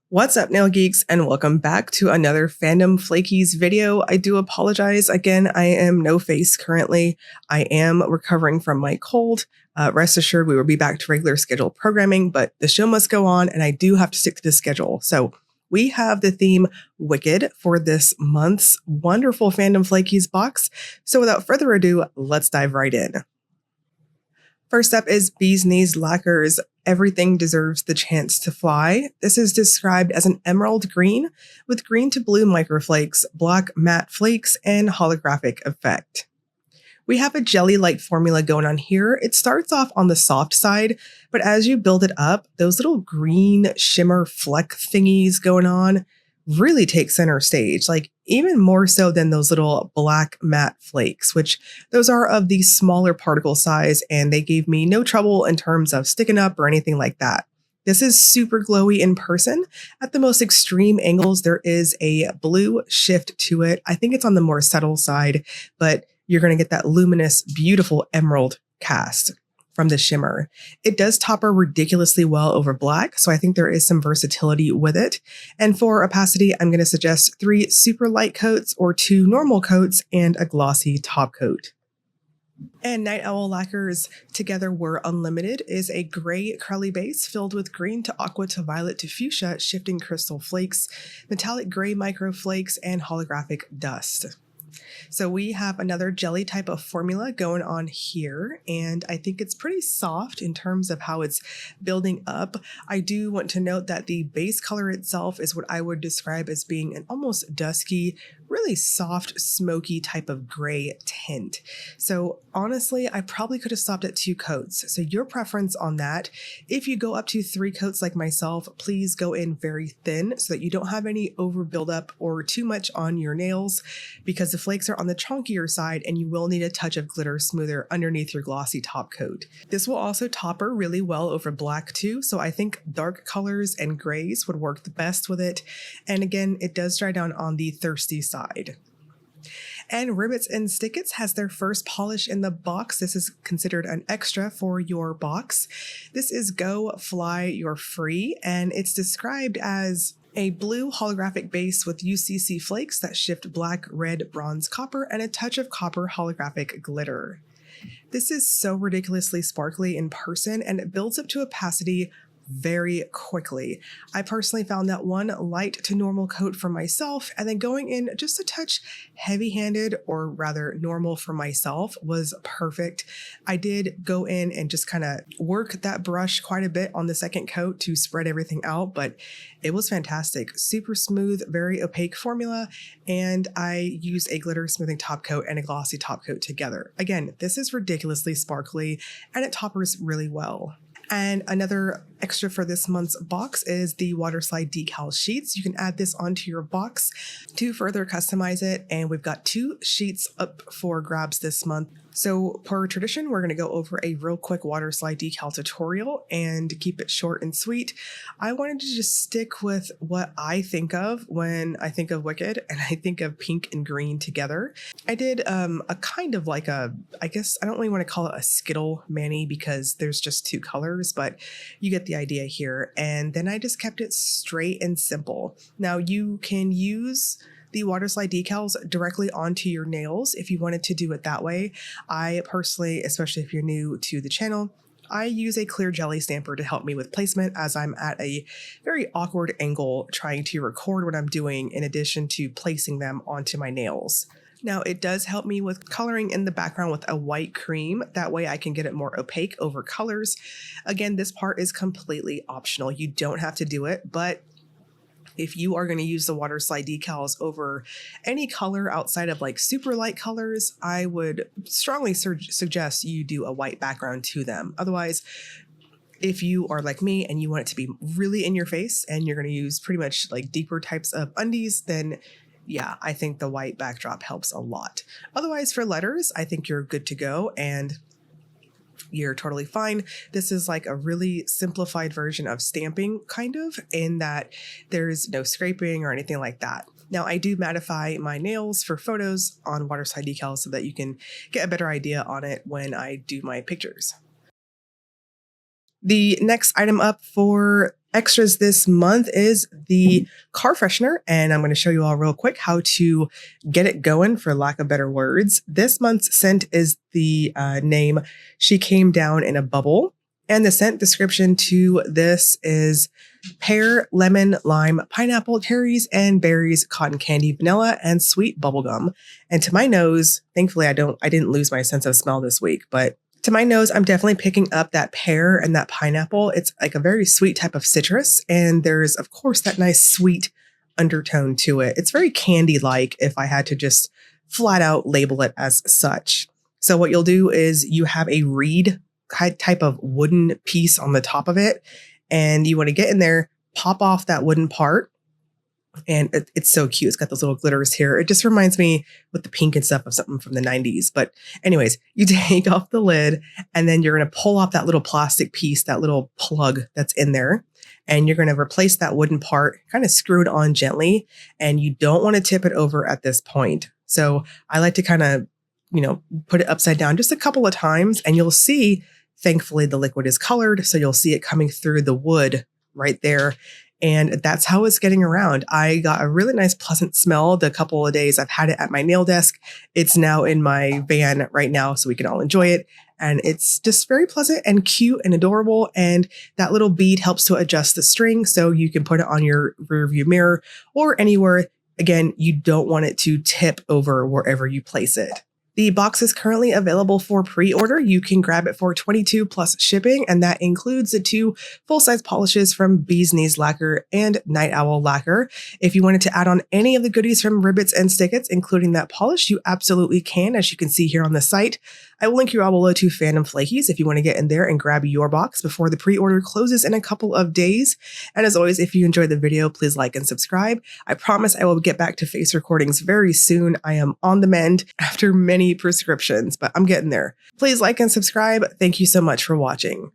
What's up, nail geeks, and welcome back to another Fandom Flakies video. I do apologize. Again, I am no face currently. I am recovering from my cold. Rest assured, we will be back to regular scheduled programming, but the show must go on, and I do have to stick to the schedule. So we have the theme Wicked for this month's wonderful Fandom Flakies box. So without further ado, let's dive right in. First up is Bee's Knees Lacquers. Everything deserves the chance to fly. This is described as an emerald green with green to blue microflakes, black matte flakes, and holographic effect. We have a jelly-like formula going on here. It starts off on the soft side, but as you build it up, those little green shimmer fleck thingies going on really take center stage, like even more so than those little black matte flakes, which those are of the smaller particle size, and they gave me no trouble in terms of sticking up or anything like that. This is super glowy in person. At the most extreme angles, there is a blue shift to it. I think it's on the more subtle side, but you're going to get that luminous, beautiful emerald cast from the shimmer. It does topper ridiculously well over black, so I think there is some versatility with it. And for opacity, I'm going to suggest 3 super light coats or 2 normal coats and a glossy top coat. And Night Owl Lacquers Together We're Unlimited is a gray curly base filled with green to aqua to violet to fuchsia shifting crystal flakes, metallic gray micro flakes, and holographic dust. So we have another jelly type of formula going on here, and I think it's pretty soft in terms of how it's building up. I do want to note that the base color itself is what I would describe as being an almost dusky, really soft, smoky type of gray tint. So honestly, I probably could have stopped at 2 coats. So your preference on that. If you go up to 3 coats like myself, please go in very thin so that you don't have any over buildup or too much on your nails, because the flakes are on the chunkier side and you will need a touch of glitter smoother underneath your glossy top coat. This will also topper really well over black too, so I think dark colors and grays would work the best with it. And again, it does dry down on the thirsty side. And Ribbits and Stickits has their first polish in the box. This is considered an extra for your box. This is Go Fly You're Free, and it's described as a blue holographic base with UCC flakes that shift black, red, bronze, copper, and a touch of copper holographic glitter. This is so ridiculously sparkly in person, and it builds up to opacity very quickly. I personally found that one light to normal coat for myself, and then going in just a touch heavy-handed, or rather normal for myself, was perfect. I did go in and just kind of work that brush quite a bit on the second coat to spread everything out, but it was fantastic. Super smooth, very opaque formula, and I used a glitter smoothing top coat and a glossy top coat together. Again, this is ridiculously sparkly, and it toppers really well. And another extra for this month's box is the Waterslide decal sheets. You can add this onto your box to further customize it. And we've got 2 sheets up for grabs this month. So per tradition, we're going to go over a real quick Waterslide decal tutorial and keep it short and sweet. I wanted to just stick with what I think of when I think of Wicked, and I think of pink and green together. I did a kind of like a, I guess I don't really want to call it a Skittle mani because there's just 2 colors, but you get the idea here. And then I just kept it straight and simple. Now you can use the Waterslide decals directly onto your nails if you wanted to do it that way. I personally, especially if you're new to the channel, I use a clear jelly stamper to help me with placement as I'm at a very awkward angle trying to record what I'm doing in addition to placing them onto my nails. Now it does help me with coloring in the background with a white cream. That way I can get it more opaque over colors. Again, this part is completely optional. You don't have to do it, but if you are going to use the Waterslide decals over any color outside of like super light colors, I would strongly suggest you do a white background to them. Otherwise, if you are like me and you want it to be really in your face and you're going to use pretty much like deeper types of undies, then yeah, I think the white backdrop helps a lot. Otherwise, for letters, I think you're good to go and you're totally fine. This is like a really simplified version of stamping, kind of, in that there's no scraping or anything like that. Now, I do mattify my nails for photos on Waterslide decals so that you can get a better idea on it when I do my pictures. The next item up for extras this month is the car freshener, and I'm going to show you all real quick how to get it going, for lack of better words. This month's scent is the name She Came Down in a Bubble, and the scent description to this is pear, lemon, lime, pineapple, cherries, and berries, cotton candy, vanilla, and sweet bubblegum. And to my nose, thankfully I didn't lose my sense of smell this week, but to my nose, I'm definitely picking up that pear and that pineapple. It's like a very sweet type of citrus. And there's, of course, that nice sweet undertone to it. It's very candy-like if I had to just flat out label it as such. So what you'll do is you have a reed type of wooden piece on the top of it. And you want to get in there, pop off that wooden part. And it's so cute. It's got those little glitters here. It just reminds me with the pink and stuff of something from the 90s. But anyways, you take off the lid and then you're going to pull off that little plastic piece, that little plug that's in there. And you're going to replace that wooden part, kind of screw it on gently. And you don't want to tip it over at this point. So I like to kind of, put it upside down just a couple of times. And you'll see, thankfully, the liquid is colored. So you'll see it coming through the wood right there. And that's how it's getting around. I got a really nice, pleasant smell the couple of days I've had it at my nail desk. It's now in my van right now, so we can all enjoy it. And it's just very pleasant and cute and adorable. And that little bead helps to adjust the string so you can put it on your rear view mirror or anywhere. Again, you don't want it to tip over wherever you place it. The box is currently available for pre-order. You can grab it for $22 plus shipping, and that includes the 2 full-size polishes from Bee's Knees Lacquer and Night Owl Lacquer. If you wanted to add on any of the goodies from Ribbits and Stickits, including that polish, you absolutely can, as you can see here on the site. I will link you all below to Fandom Flakies if you want to get in there and grab your box before the pre-order closes in a couple of days. And as always, if you enjoyed the video, please like and subscribe. I promise I will get back to face recordings very soon. I am on the mend after many prescriptions, but I'm getting there. Please like and subscribe. Thank you so much for watching.